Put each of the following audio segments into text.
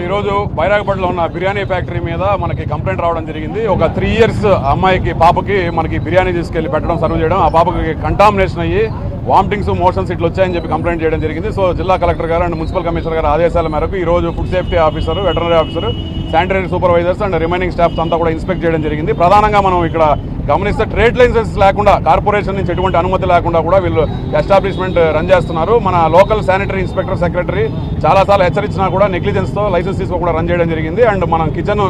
ఈరోజు బైరాగపట్నంలో ఉన్న బిర్యానీ ఫ్యాక్టరీ మీద మనకి కంప్లైంట్ రావడం జరిగింది. ఒక 3 years అమ్మాయికి పాపకి మనకి బిర్యానీ తీసుకెళ్లి పెట్టడం సర్వ్ చేయడం, ఆ పాపకి కంటామినేషన్ అయ్యి వామిటింగ్స్ మోషన్స్ ఇట్లా వచ్చాయని చెప్పి కంప్లైంట్ చేయడం జరిగింది. సో జిల్లా కలెక్టర్ గారు అండ్ మున్సిపల్ కమిషనర్ గారు ఆదేశాల మేరకు ఈరోజు food safety officer, veterinary officer, sanitary supervisors and remaining staffs అంతా కూడా ఇన్స్పెక్ట్ చేయడం జరిగింది. ప్రధానంగా మనం ఇక్కడ గమనిస్తే ట్రేడ్ లైసెన్స్ లేకుండా, కార్పొరేషన్ నుంచి ఎటువంటి అనుమతి లేకుండా కూడా వీళ్ళు ఎస్టాబ్లిష్మెంట్ రన్ చేస్తున్నారు. మన లోకల్ శానిటరీ ఇన్స్పెక్టర్, సెక్రటరీ చాలాసార్లు హెచ్చరించినా కూడా నెగ్లిజెన్స్తో లైసెన్స్ తీసుకోకుండా రన్ చేయడం జరిగింది. అండ్ మనం కిచెన్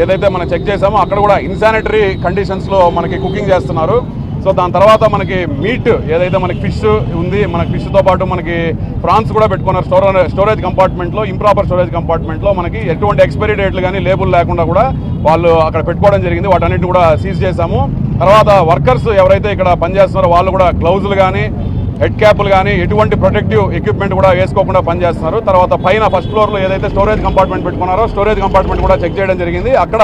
ఏదైతే మనం చెక్ చేసామో అక్కడ కూడా ఇన్సానిటరీ కండిషన్స్లో మనకి కుకింగ్ చేస్తున్నారు. సో దాని తర్వాత మనకి మీట్ ఏదైతే మనకి ఫిష్ ఉంది, మనకి ఫిష్తో పాటు మనకి ప్రాన్స్ కూడా పెట్టుకున్నారు స్టోరేజ్ కంపార్ట్మెంట్లో, ఇంప్రాపర్ స్టోరేజ్ కంపార్ట్మెంట్లో. మనకి ఎటువంటి ఎక్స్పైరీ డేట్లు కానీ లేబుల్ లేకుండా కూడా వాళ్ళు అక్కడ పెట్టుకోవడం జరిగింది. వాటన్నిటిని కూడా సీజ్ చేశాము. తర్వాత వర్కర్స్ ఎవరైతే ఇక్కడ పనిచేస్తున్నారో వాళ్ళు కూడా గ్లౌజులు కానీ, హెడ్ క్యాప్లు కానీ, ఎటువంటి ప్రొటెక్టివ్ ఎక్విప్మెంట్ కూడా వేసుకోకుండా పనిచేస్తున్నారు. తర్వాత పైన ఫస్ట్ ఫ్లోర్లో ఏదైతే స్టోరేజ్ కంపార్ట్మెంట్ పెట్టుకున్నారో స్టోరేజ్ కంపార్ట్మెంట్ కూడా చెక్ చేయడం జరిగింది. అక్కడ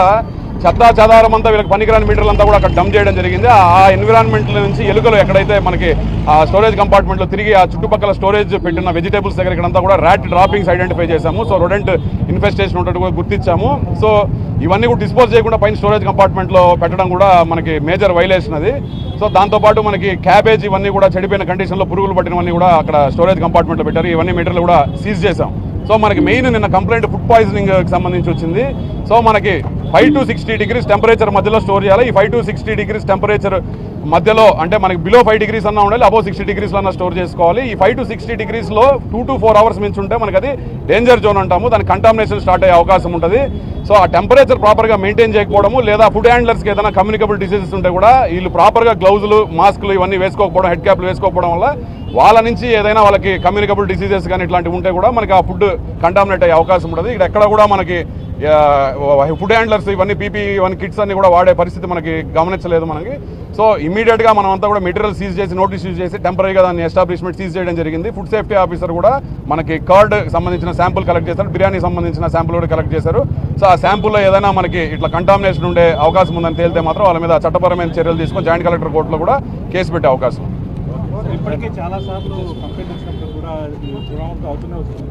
చెదారం అంతా వీళ్ళకి పనికిరాని మీటర్లు అంతా కూడా అక్కడ డంప్ చేయడం జరిగింది. ఆ ఎన్విరాన్మెంట్ నుంచి ఎలుకలు ఎక్కడైతే మనకి ఆ స్టోరేజ్ కంపార్ట్మెంట్లో తిరిగి ఆ చుట్టుపక్కల స్టోరేజ్ పెట్టిన వెజిటేబుల్స్ దగ్గర ఇక్కడంతా కూడా ర్యాట్ డ్రాపింగ్స్ ఐడెంటిఫై చేశాము. సో రొడెంట్ ఇన్ఫెస్టేషన్ ఉన్నట్టు కూడా గుర్తించాము. సో ఇవన్నీ కూడా డిస్పోజ్ చేయకుండా పైన స్టోరేజ్ కంపార్ట్మెంట్లో పెట్టడం కూడా మనకి మేజర్ వైలేషన్ అది. సో దాంతోపాటు మనకి క్యాబేజ్ ఇవన్నీ కూడా చెడిపోయిన కండిషన్లో పురుగులు పట్టినవన్నీ కూడా అక్కడ స్టోరేజ్ కంపార్ట్మెంట్లో పెట్టారు. ఇవన్నీ మీటర్లు కూడా సీజ్ చేశాం. సో మనకి మెయిన్ నిన్న కంప్లైంట్ ఫుడ్ పాయిజనింగ్కి సంబంధించి వచ్చింది. సో మనకి 5 to 60 degrees టెంపరేచర్ మధ్యలో స్టోర్ చేయాలి. ఈ 5 to 60 degrees టెంపరేచర్ మధ్యలో అంటే మనకి బిలో 5 degrees అన్నా ఉండాలి, అబౌవ్ 60 degrees అన్నా స్టోర్ చేసుకోవాలి. ఈ 5 to 60 degreesలో 2 to 4 hours మించి ఉంటే మనకి అది డేంజర్ జోన్ అంటాము. దానికి కంటామినేషన్ స్టార్ట్ అయ్యే అవకాశం ఉంటుంది. సో ఆ టెంపరేచర్ ప్రాపర్గా మెయింటైన్ చేయకపోవడము, లేదా ఫుడ్ హ్యాండ్లర్స్కి ఏదైనా కమ్యూనికబుల్ డిసీజెస్ ఉంటే కూడా వీళ్ళు ప్రాపర్గా గ్లౌజులు, మాస్కులు ఇవన్నీ వేసుకోకపోవడం, హెడ్ క్యాప్లు వేసుకోకపోవడం వల్ల వాళ్ళ నుంచి ఏదైనా వాళ్ళకి కమ్యూనికబుల్ డిసీజెస్ కానీ ఇట్లాంటివి ఉంటే కూడా మనకి ఆ ఫుడ్ కంటామినేట్ అయ్యే అవకాశం ఉంటుంది. ఇక్కడ ఎక్కడ కూడా మనకి ఫుడ్ హ్యాండ్లర్స్ ఇవన్నీ ఇవన్నీ కిట్స్ అన్ని కూడా వాడే పరిస్థితి మనకి గమనించలేదు మనకి. సో ఇమీడియట్గా మనం అంతా కూడా మెటీరియల్ సీజ్ చేసి, నోటీస్ యూజ్ చేసి టెంపరీగా దాన్ని ఎస్టాబ్లిష్మెంట్ సీజ్ చేయడం జరిగింది. ఫుడ్ సేఫ్టీ ఆఫీసర్ కూడా మనకి కర్డ్ సంబంధించిన శాంపుల్ కలెక్ట్ చేశారు, బిర్యానీ సంబంధించిన శాంపుల్ కూడా కలెక్ట్ చేశారు. సో ఆ శాంపుల్లో ఏదైనా మనకి ఇట్లా కంటామినేషన్ ఉండే అవకాశం ఉందని తేలితే మాత్రం వాళ్ళ మీద చట్టపరమైన చర్యలు తీసుకొని జాయింట్ కలెక్టర్ కోర్టులో కూడా కేసు పెట్టే అవకాశం. ఇప్పటికే చాలాసార్లు కంప్లైంట్ వచ్చినప్పుడు కూడా అవుతూనే వస్తుంది.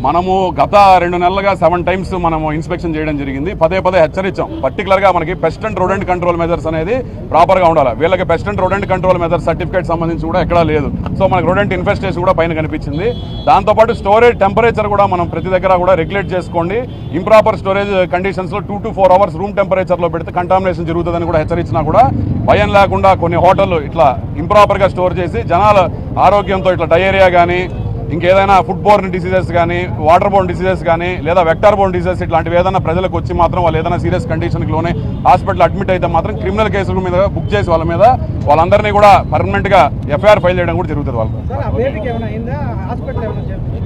మనము గత 2 నెలలుగా 7 times మనము ఇన్స్పెక్షన్ చేయడం జరిగింది. పదే హెచ్చరించాం. పర్టికులర్గా మనకి pest and rodent control measures అనేది ప్రాపర్గా ఉండాలి. వీళ్ళకి pest and rodent control measures certificate సంబంధించి కూడా ఎక్కడా లేదు. సో మనకి రోడెంట్ ఇన్ఫెస్టేషన్ కూడా పైన కనిపించింది. దాంతోపాటు స్టోరేజ్ టెంపరేచర్ కూడా మనం ప్రతి దగ్గర కూడా రెగ్యులేట్ చేసుకోండి. ఇంప్రాపర్ స్టోరేజ్ కండిషన్స్లో 2 to 4 hours రూమ్ టెంపరేచర్లో పెడితే కంటామినేషన్ జరుగుతుందని కూడా హెచ్చరించినా కూడా భయం లేకుండా కొన్ని హోటళ్ళు ఇట్లా ఇంప్రాపర్గా స్టోర్ చేసి జనాల ఆరోగ్యంతో ఇట్లా డయేరియా కానీ, ఇంకేదైనా ఫుడ్ బోర్న్ డిసీజెస్ కానీ, వాటర్ బోర్న్ డిసీజెస్ కానీ, లేదా వెక్టార్ బోర్న్ డిసీజెస్ ఇట్లాంటివి ఏదైనా ప్రజలకు వచ్చి మాత్రం వాళ్ళు ఏదైనా సీరియస్ కండిషన్కి లోనే హాస్పిటల్ అడ్మిట్ అయితే మాత్రం క్రిమినల్ కేసుల మీద బుక్ చేసి వాళ్ళందరినీ కూడా పర్మనెంట్గా ఎఫ్ఐఆర్ ఫైల్ చేయడం కూడా జరుగుతుంది వాళ్ళకి.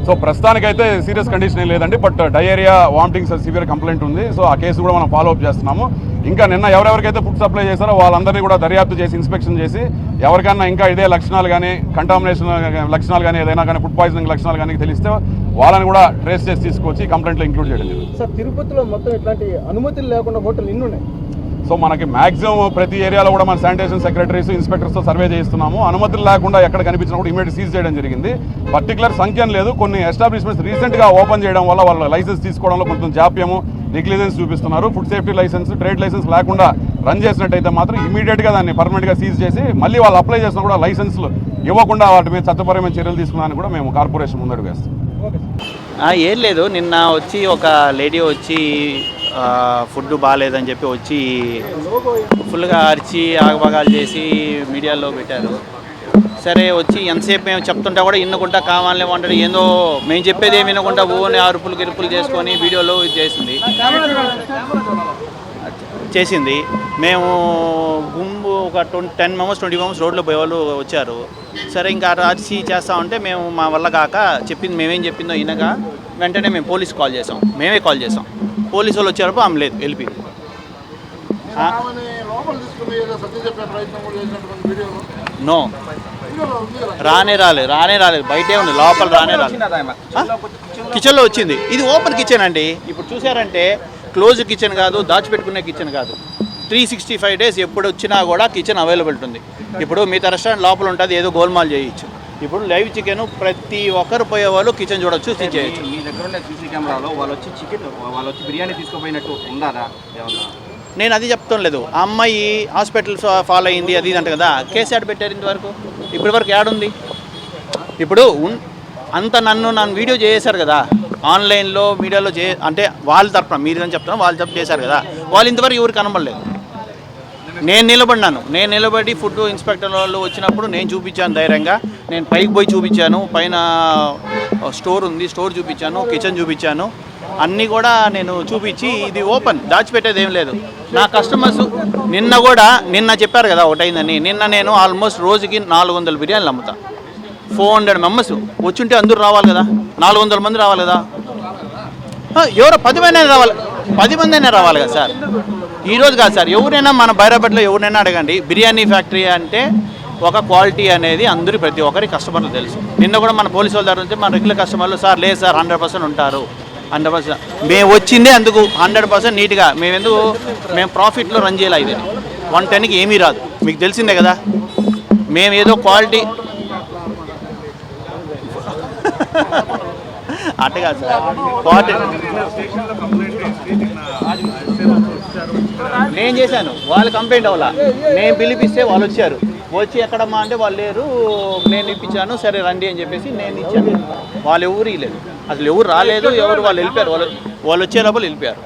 సో ప్రస్తుతానికైతే సీరియస్ కండిషన్ ఏం లేదండి, but diarrhoea, vomitings severe complaint ఉంది. సో ఆ కేసు కూడా మనం ఫాలో అప్ చేస్తున్నాము. ఇంకా నిన్న ఎవరెవరికైతే ఫుడ్ సప్లై చేశారో వాళ్ళందరినీ కూడా దర్యాప్తు చేసి, ఇన్స్పెక్షన్ చేసి ఎవరికైనా ఇంకా ఇదే లక్షణాలు కానీ, కంటామినేషన్ లక్షణాలు కానీ, ఏదైనా కానీ ఫుడ్ పాయిజనింగ్ లక్షణాలు కానీ తెలిస్తే వాళ్ళని కూడా ట్రేస్ చేసి తీసుకొచ్చి కంప్లైంట్లో ఇంక్లూడ్ చేయడం జరిగింది. సార్, తిరుపతిలో మొత్తం ఇట్లాంటి అనుమతులు లేకుండా హోటల్ ఎన్ని ఉన్నాయి? సో మనకి మ్యాక్సిమం ప్రతి ఏరియాలో కూడా మన శానిటేషన్ సెక్రటరీస్, ఇన్స్పెక్టర్స్తో సర్వే చేస్తున్నాము. అనుమతులు లేకుండా ఎక్కడ కనిపించినా కూడా ఇమీడియట్ సీజ్ చేయడం జరిగింది. పర్టికులర్ సంఖ్యను లేదు, కొన్ని ఎస్టాబ్లిష్మెంట్స్ రీసెంట్గా ఓపెన్ చేయడం వల్ల వాళ్ళ లైసెన్స్ తీసుకోవడంలో కొంచెం జాప్యము, నెగ్లిజెన్స్ చూపిస్తున్నారు. Food safety licence, trade licence లేకుండా రన్ చేసినట్టయితే మాత్రం ఇమీడియట్గా దాన్ని పర్మనెంట్గా సీజ్ చేసి మళ్ళీ వాళ్ళు అప్లై చేసినా కూడా లైసెన్స్లు ఇవ్వకుండా వాటి మీద చట్టపరమైన చర్యలు తీసుకున్నాను కూడా మేము కార్పొరేషన్ ముందడుగు వేస్తాం. ఏం లేదు, నిన్న వచ్చి ఒక లేడీ వచ్చి ఫుడ్ బాగాలేదని చెప్పి వచ్చి ఫుల్గా అరిచి ఆగభాగాలు చేసి మీడియాలో పెట్టారు. సరే వచ్చి ఎంతసేపు మేము చెప్తుంటా కూడా ఇన్నుకుంటా కావాలనే అంటాడు. ఏందో మేము చెప్పేది ఏమి వినకుండా ఓని అరుపులు గిరుపులు చేసుకొని వీడియోలో చేసింది. మేము గుంపు ఒక 10 members 20 members రోడ్లో పోయేవాళ్ళు వచ్చారు. సరే ఇంకా అరిచి చేస్తా ఉంటే మేము మా వల్ల కాక చెప్పింది మేమేం చెప్పిందో వినగా వెంటనే మేము పోలీస్ కాల్ చేసాం. మేమే కాల్ చేసాం. పోలీసు వాళ్ళు వచ్చారప్పుడు ఆమె లేదు, వెళ్ళిపోయింది. నో, రానే రాలేదు, బయటే ఉంది, లోపల రానే రాలేదు. కిచెన్లో వచ్చింది. ఇది ఓపెన్ కిచెన్ అండి. ఇప్పుడు చూసారంటే క్లోజ్ కిచెన్ కాదు, దాచిపెట్టుకునే కిచెన్ కాదు. 365 days ఎప్పుడు వచ్చినా కూడా కిచెన్ అవైలబిలిటీ ఉంది. ఇప్పుడు మిగతా రెస్టారెంట్ లోపల ఉంటుంది, ఏదో గోల్మాల్ చేయొచ్చు. ఇప్పుడు లైవ్ చికెన్ ప్రతి ఒక్కరు పోయే వాళ్ళు కిచెన్ చూడొచ్చు, స్టిచ్ చేయొచ్చు. మీ దగ్గర ఉన్న సీసీ కెమెరాలో వాళ్ళు వచ్చి బిర్యానీ తీసుకుపోయినట్టు ఉండారా ఏమన్నా? నేను అది చెప్తాం లేదు. ఆ అమ్మాయి హాస్పిటల్ ఫాలో అయింది అది ఇది అంట కదా, కేసు యాడ్ పెట్టారు ఇంతవరకు? ఇప్పటి వరకు యాడ్ ఉంది? ఇప్పుడు అంత నన్ను వీడియో చేశారు కదా ఆన్లైన్లో మీడియాలో అంటే వాళ్ళ తరపున, మీరు అని చెప్తున్నా, వాళ్ళ తరపు చేశారు కదా, వాళ్ళు ఇంతవరకు ఎవరు కనబడలేదు. నేను నిలబడి ఫుడ్ ఇన్స్పెక్టర్ వాళ్ళు వచ్చినప్పుడు నేను చూపించాను ధైర్యంగా. నేను పైకి పోయి చూపించాను, పైన స్టోర్ ఉంది, స్టోర్ చూపించాను, కిచెన్ చూపించాను, అన్నీ కూడా నేను చూపించి ఇది ఓపెన్, దాచిపెట్టేది ఏం లేదు. నా కస్టమర్స్ నిన్న చెప్పారు కదా ఒకటైందని, నిన్న నేను ఆల్మోస్ట్ రోజుకి 400 బిర్యానీలు అమ్ముతా. 400 మెంబర్స్ వచ్చుంటే అందరూ రావాలి కదా, 400 మంది రావాలి కదా, ఎవరో 10 మంది అయినా రావాలి కదా సార్. ఈరోజు కాదు సార్, ఎవరైనా మన బైరాపేటలో ఎవరైనా అడగండి, బిర్యానీ ఫ్యాక్టరీ అంటే ఒక క్వాలిటీ అనేది అందరూ ప్రతి ఒక్కరి కస్టమర్లు తెలుసు. నిన్న కూడా మన పోలీసు వాళ్ళ దగ్గర నుంచి మన రెగ్యులర్ కస్టమర్లు సార్ లేదు సార్ 100% ఉంటారు, 100%. మేము వచ్చిందే అందుకు 100% నీట్గా. మేము ప్రాఫిట్లో రన్ చేయాలి. ఇది 110కి ఏమీ రాదు, మీకు తెలిసిందే కదా. మేము ఏదో క్వాలిటీ అట్టగా సార్, నేను చేశాను, వాళ్ళు కంప్లైంట్ అవ్వాలా, నేను పిలిపిస్తే వాళ్ళు వచ్చి ఎక్కడమ్మా అంటే వాళ్ళు లేరు, నేను ఇప్పించాను, సరే రండి అని చెప్పేసి నేను ఇచ్చాను. వాళ్ళు ఎవరు లేదు, అసలు ఎవరు రాలేదు, వాళ్ళు వెళ్ళిపోయారు, వాళ్ళు వచ్చే లోపల వెళ్ళిపోయారు.